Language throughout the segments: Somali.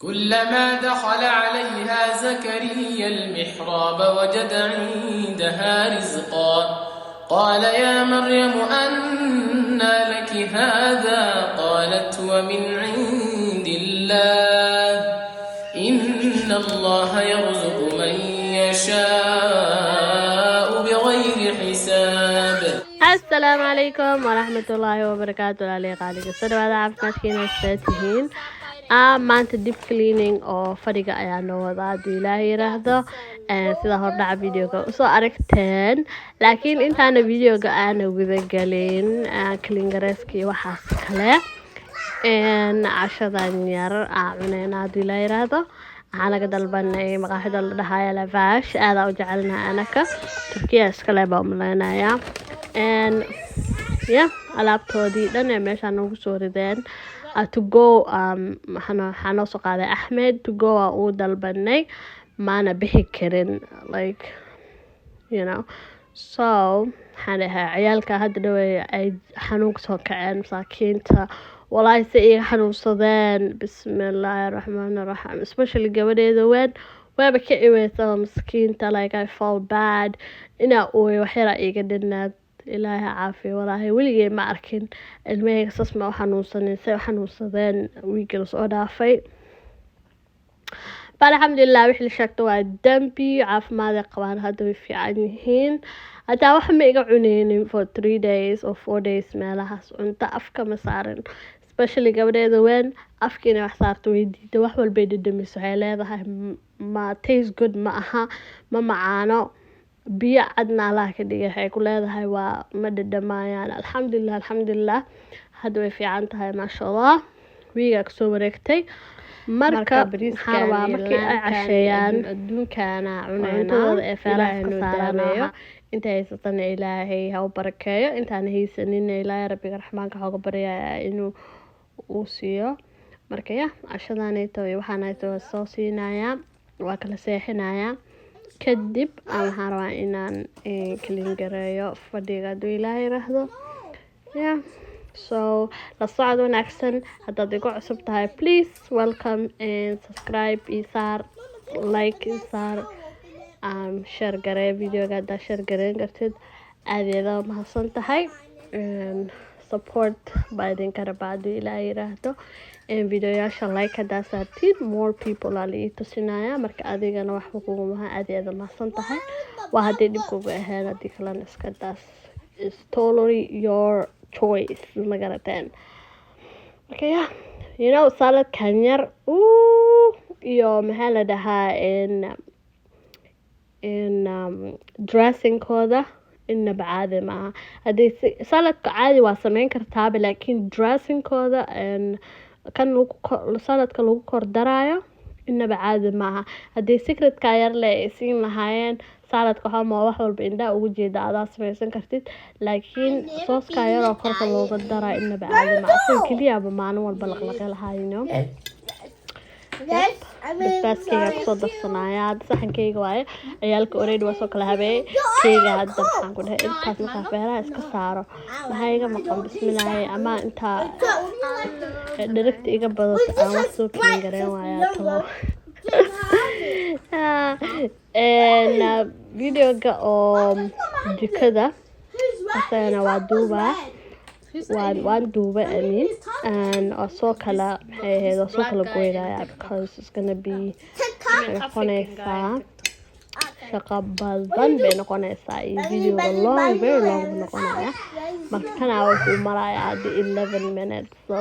كلما دخل عليها زكريا المحراب وجد عندها رزقا قال يا مريم أنى لك هذا قالت ومن عند الله إن الله يرزق من يشاء بغير حساب. السلام عليكم ورحمة الله وبركاته. عليك السلام على عافمتكين استاتهين. maanta deep cleaning oo fadhiga ayaa noo wadaa haduu ilaahay yiraahdo sida hordhaca videoga usoo aragteen, laakiin intaana videoga aana guda galin clean gareeskii waxaas kale cashadan yar cuneyna haduu ilaahay yiraahdo. waxaan laga dalbanay maqaaxida la dhahayo Lavash, aad u jecelnahay anaka Turkiya iskale baa umaleynaya alaabtoodii dhan ee meesha noogu soo rideen to go. waxaan soo qaaday Ahmed to go uu dalbanay maana bixi karin like so waxaan dhahay ciyaalka hadda dhawey ay xanuun soo kaceen masaakiinta wallahi si ay xanuunsadeen bismillaahir rahmaanir rahiim, especially gabadheeda waaba ka iweysa miskiinta like I feel bad ina ooy waxyara iga dhinaad ilaahay caafiyo. walaahi weligay ma arkin ilmahayga sas ma xanuunsadeen wiigga soo dhaafay. alxamdulilah wixii la sheegto waa dambi, caafimaad qabaan, hadda way fiican yihiin. hataa wax ma iga cuneynin for 3 days or 4 days meelahaas cunto afka ma saarin, especially gabadheeda afkiina wax saarto way diiday, wax walbay dhadhamiso waxay leedahay ma taste good ma aha, ma macaano, biyo cadna Allah ka dhigay waxay ku leedahay waa ma dhadhamayaan. alxamdulilah hadda way fiican tahay maasha Allah. wiiga ka soo wareegtay marka bariiska markii ay casheeyaan adduunkana cunayna ee feeraha ka saaranayo inta haysatana ilaahay ha u barakeeyo, intaan haysanin ilaahay rabbiga raxmaanka xooga baryaaya inuu uu siiyo. marka cashadanayto waxaanayto soo siinaya waa kala seexinaya kadib waxaan rabaa inaan clean gareeyo fadhiga haduu ilaahay yiraahdo. so la socod wanaagsan. haddaad igu cusub tahay please welcome and subscribe isaar like isaar share garee videoga haddaad share gareyn kartid aad mahadsan tahay. support baa idinka rabaa haduu ilaahay yiraahdo. videoyaasha like haddaad saartid more people aa la ii tusinaya, marka adigana waxba kugumaha aad mahadsan tahay. waa haddii dhib kugu ahayn, haddii kalena iska daas, is totally your choice ma garateen. marka salad kan yar iyo maxaa la dhahaa dressingkooda inaba caadi maaha. haddii saladka caadi waa sameyn kartaaba, laakiin dressingkooda kan saladka lagu kor daraayo inaba caadi maaha. haddii secretka yar le ay siin lahaayeen saladka waxaa wax walba indhaha ugu jeeda adaa samaysan kartid, laakiin sooska yaroo korka looga daraayo inaba caadi maaha. asaga keliyaba maalin walba laqlaqi lahaayno. basbaaskeyga kusoo darsanaya hadda saxankeyga waaye, ciyaalka already waa soo kala habeeyey. keyga hadda maxaan ku dhahay intaas markaa feeraha iska saaro maxaa iga maqan bismillaahi, ama intaa dheragta iga badato aan wax soo clean gareyn waayaa talo. videoga oo jikada asagana waa duubaa waan duuba oo soo kala maxay ahayd oo soo kala goynaya because it's gonna be noqonaysaa shaqo badan bay noqonaysaa iyo videoga very long noqonaya. marka kana wuxuu marayaa hadda 11 minutes, so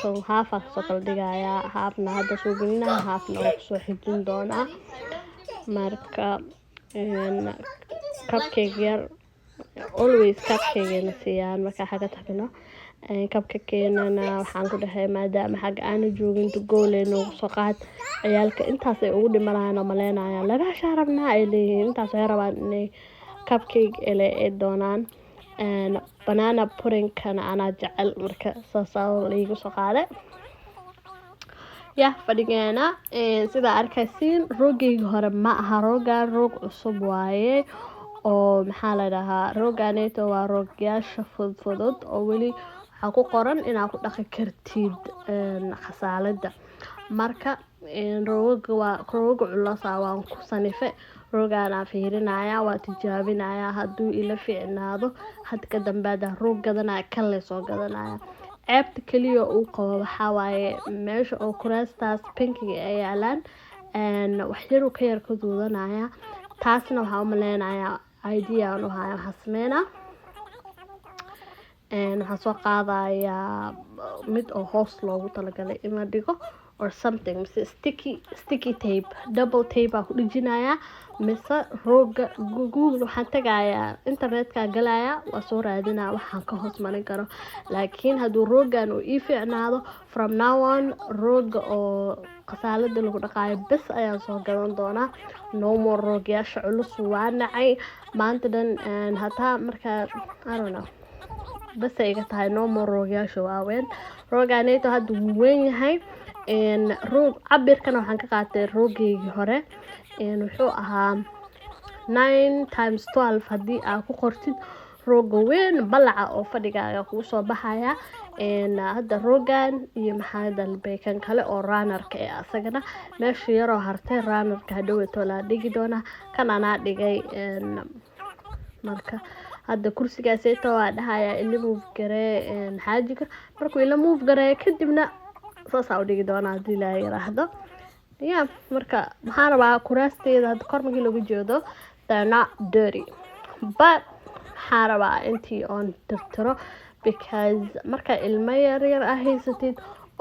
kan half soo kala dhigaya, halfna hadda soo gelinaa, halfna oo soo xijin doona. marka cupcake yar always cupcake na siiyaan marka xaga tagno. cupcake-na waxaan ku dhahay maadaama xag aanu joogin gooleyno soo qaad ciyaalka intaas ay ugu dhimanayaan oo maleynayaan laga sharabnaa ay leeyihiin, intaas ay rabaan inay cupcake ay doonaan. banana pudding-kana anaa jecel marka saas igu soo qaaday. fadhigeena sida arkaysiin roogayga hore ma aha, roog cusub waaye oo maxaa la dhahaa rooganeeto waa roogyaasha fudud oo weli waxaa ku qoran inaad ku dhaqi kartid khasaalada. marka rooga culasa waan ku sanife roogana fiirinaya waa tijaabinaya hadduu ila fiicnaado had ka dambaada roog gadanaya kale soo gadanaya ceebta kaliya uu qabo waxaa waaye meesha oo kuraastaas pinkiga ay yaalaan wax yar uu ka yar ka duudanaya taasna waxaa u maleynayaa idea aan u haya waxaa sameynaa waxaan soo qaadayaa mid oo hoos loogu talagalay in la dhigo or something mise sticky tape double tape aan ku dhijinayaa mise rooga Google waxaan tagayaa internetka galaya waa soo raadinaa waxaan ka hoos marin karo laakiin hadduu roogan uu ii fiicnaado from now on rooga oo qasaalada lagu dhaqaayo bes ayaan soo gadan doonaa no more roogyaasha culus waa nacay maanta dhan hataa markaa I don't know bas ay iga tahay no more roogyaasha waaweyn rooganeeto hadda wuu weyn yahay roog cabirkana waxaan ka qaatay roogeygii hore wuxuu ahaa 9x12 haddii aad ku qortid rooga weyn balaca oo fadhigaaga kugu soo baxaya hadda roogan iyo maxaa dalbay kan kale oo runnerka ee asagana meesha yaroo hartay runnerka hadhowto la dhigi doona kan anaa dhigay marka hadda kursigaaseeto waa dhahaya ila move garee xaajiga markuu ila move garee kadibna saasaa u dhigi doonaa haddii la yiraahdo marka maxaan rabaa kuraasteeda hadda kor markii lagu jeedo they're not dirty but maxaan rabaa intii oon tirtiro because marka ilmo yaryar ah haysatid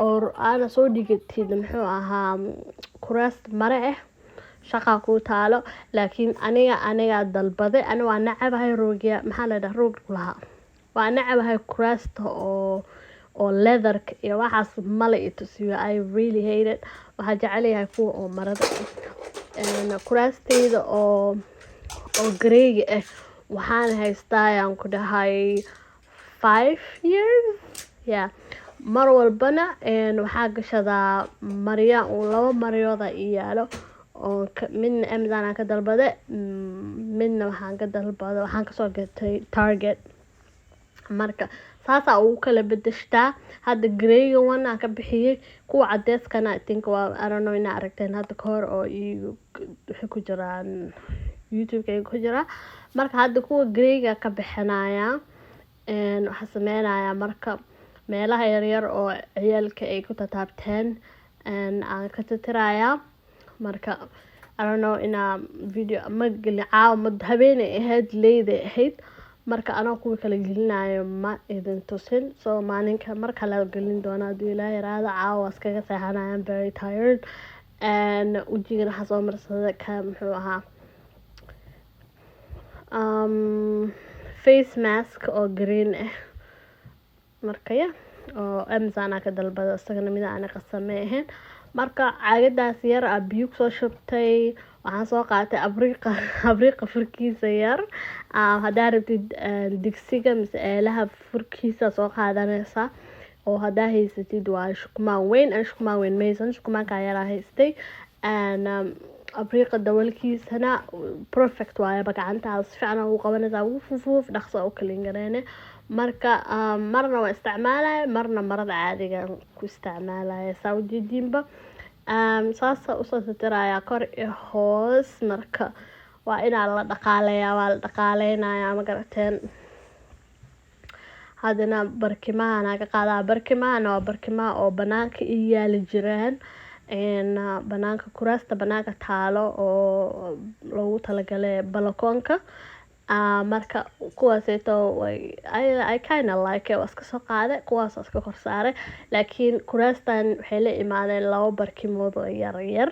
oo aana soo dhigatid muxuu ahaa kuraas mare shaqa ku taalo laakiin aniga dalbaday waa nacabahay roogya maxaa la dhahaa roog laha waa nacabahay kuraasta oo leatherka iyo waxaas mala itusiyo I really hate it waxaa jecelahay kuwa oo marada kuraasteeda oo greyga waxaan haystaa ayaan ku dhahay 5 years mar walbana waxaa gashadaa marya laba maryooda iyaalo oo midna Amazon aan ka dalbaday midna waxaan kasoo gatay Target marka saasa uu kala bedeshtaa hadda greyga one aan ka bixiyay kuwa cadeeskana I think waa I don't know ina aragteen hadda ka hor oo waxay ku jiraan YouTube-ka ku jira marka hadda kuwa greyga ka bixinaya waxaa sameynaya marka meelaha yaryar oo ciyaalka ay ku tataabteen aan ka tirtiraya marka I don't know ina video ma gelin caawa habeenay ahayd leyday ahayd marka anaa kuwa kala gelinayo ma idin tusin so maalinka marka la gelin doona hadii ilaahay raada caawa iskaga seexanayaan very tired wajigana waxaa soo marsaday ka muxuu ahaa face mask oo green marka oo Amazon ka dalbada isagana mid aan qasame ahayn marka caagadaas yar biyo soo shubtay waxaan soo qaatay abriiqa furkiisa yar hadaa rabtid digsiga mise eelaha furkiisa soo qaadanaysa oo hadaa haysatid waa shukumaan weyn maysan shukumaanka yar haystay abriiqa dawalkiisana perfect waaye gacantaas fiican u qabanaysaa fuuf dhaqso u kala gareene marka marna waa isticmaalaya marna marada caadiga ku isticmaalaya saawdidiinba saasa usoo tirtiraya kor iyo hoos marka waa inaa la dhaqaaleynaya ma garateen hadana barkimaha ka qaadaa barkimahana waa barkimaha oo banaanka yaali jiraan banaanka kuraasta banaanka taalo oo loogu talagalay balakoonka marka kuwaaseeto I kind of like it iska soo qaaday kuwaas iska kor saaray laakiin kuraastan waxay la imaadeen laba barkimood oo yar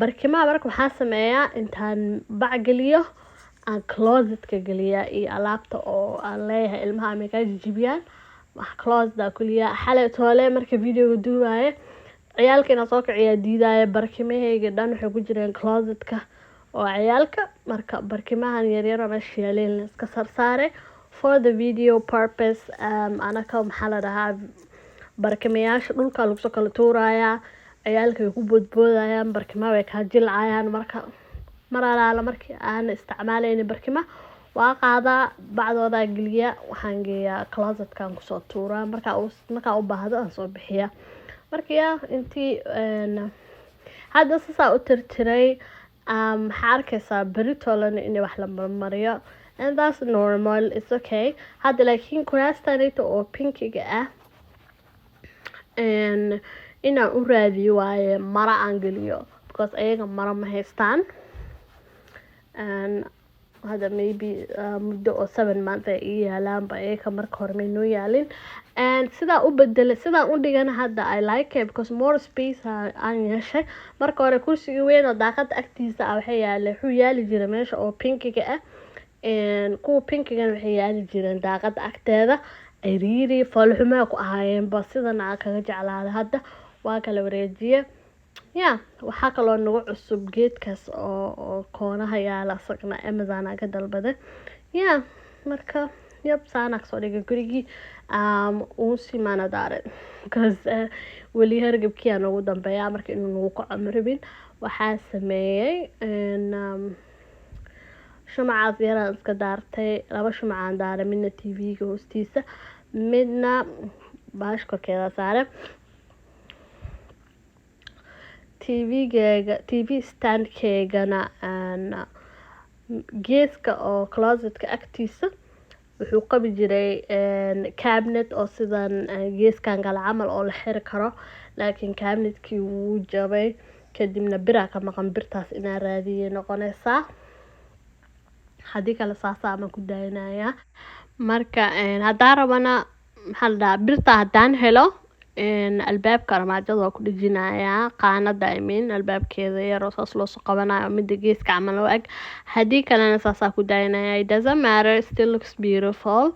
barkimaha marka waxaa sameeyaa intaan bac geliyo aan closetka geliyaa iyo alaabta oo aan leeyahay ilmaha ama ka jijibiyaan wax closeda kuliya xalay toole marka videoga duubaye ciyaalkina soo kiciya diidaya barkimahayga dhan waxay ku jireen closetka oo ciyaalka marka barkimahan yaryar oo meesha yaaleen iska sarsaaray for the video purpose anaka maxaa la dhahaa barkimayaasha dhulka lagu soo kala tuurayaa ciyaalka way ku boodboodayaan barkimaha way ka jilcayaan marka maralaala markii aan isticmaalaynin barkima waa qaadaa bacdooda geliya waxaan geeyaa closetkan kusoo tuuraa marka u baahdo aan soo bixiya marka yaa intii hadda sisaa u tirtiray maxaa arkaysaa beritolana in wax la marmariyo and that's normal, it's okay. hadda laakiin kuraastanita oo pinkiga ah inaan u raadiyo waaye mara aan geliyo because ayaga mara ma haystaan hadda maybe muddo oo 7 months ay ii yaalaan ba ayaga marka hore may noo yaalin sidaa u bedelay sidaan u dhigana hadda I like it because more space aan yeeshay marka hore kursiga weyn oo daaqada agtiisa ah wuxuu yaali jiray meesha oo pinkiga ah kuwa pinkigana waxay yaali jireen daaqada agteeda ciriiri foolxumaa ku ahaayeen ba sidan aan kaga jeclaaday hadda waa kala wareejiye waxaa kaloo nagu cusub geedkaas oo koonaha yaala asagna Amazon aan ka dalbaday marka saana kasoo dhigay gurigii uusi maana daarin because weli hargabkii aan ugu dambeeyaa marka inuu nagu kaco ma rabin waxaa sameeyey shumacaas yaraan iska daartay 2 shumacaan daaray midna TV-ga hoostiisa midna baash korkeeda saaray TV standkeegana geeska oo closetka agtiisa wuxuu qabi jiray cabinet oo sidan geeskan kale camal oo la xiri karo laakiin cabinetkii wuu jabay kadibna biraa ka maqan birtaas inaan raadiyay noqonaysaa haddii kale saasa ama ku daayanayaa marka haddaan rabana maxaa la dhahaa birta haddaan helo albaabka armaajada waa ku dhejinayaa qaanada albaabkeeda yaroo saas loosoo qabanayo midda geeska camal oo eg haddii kalena saasaa ku daayanaya it doesn't matter, still looks beautiful.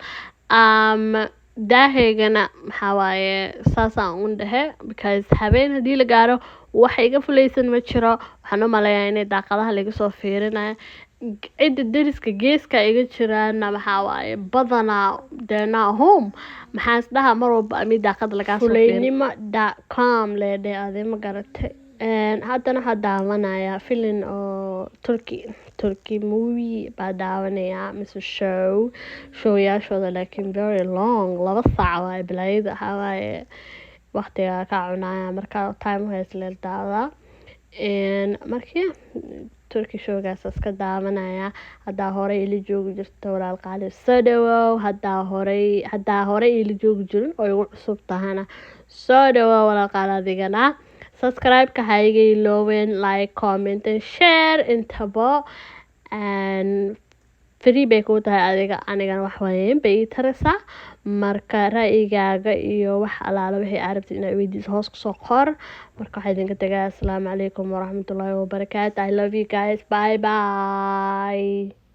daahaygana maxaa waaye saasaan un dhahe because habeen haddii la gaaro waxa iga fulaysan ma jiro waxaan u maleeyaa inay daaqadaha laga soo fiirinayo cidda dariska geeska iga jiraana maxaa waaye badanaa deena home maxaa isdhaha mar walba ami daaqada lagaa soo fulaynimo.com leedhe ade ma garatay haddana waxaa daawanaya filin oo turkey movie baa daawanaya mise showyaashooda laakiin very long 2 saac waaye bilaayada waxaa waaye waqtiga ka cunaya marka time hays leel daadaa markii turkey showgaas iska daawanaya haddaa hore ila joogi jirto walaal qaali soo dhawow haddaa hore ila joogi jirin oo igu cusub tahana soo dhawow walaal qaali adigana subscribe-ka ha iga iloowen, like, comment and share intaba free bay kuu tahay adiga anigana wax weyn bay ii taraysaa marka ra'yigaaga iyo wax alaala wixii aad rabtid inaad weydiiso hoos kusoo qor marka waxaa idinka tagaa assalaamu calaykum waraxmatullaahi wabarakaatu. I love you guys, bye bye.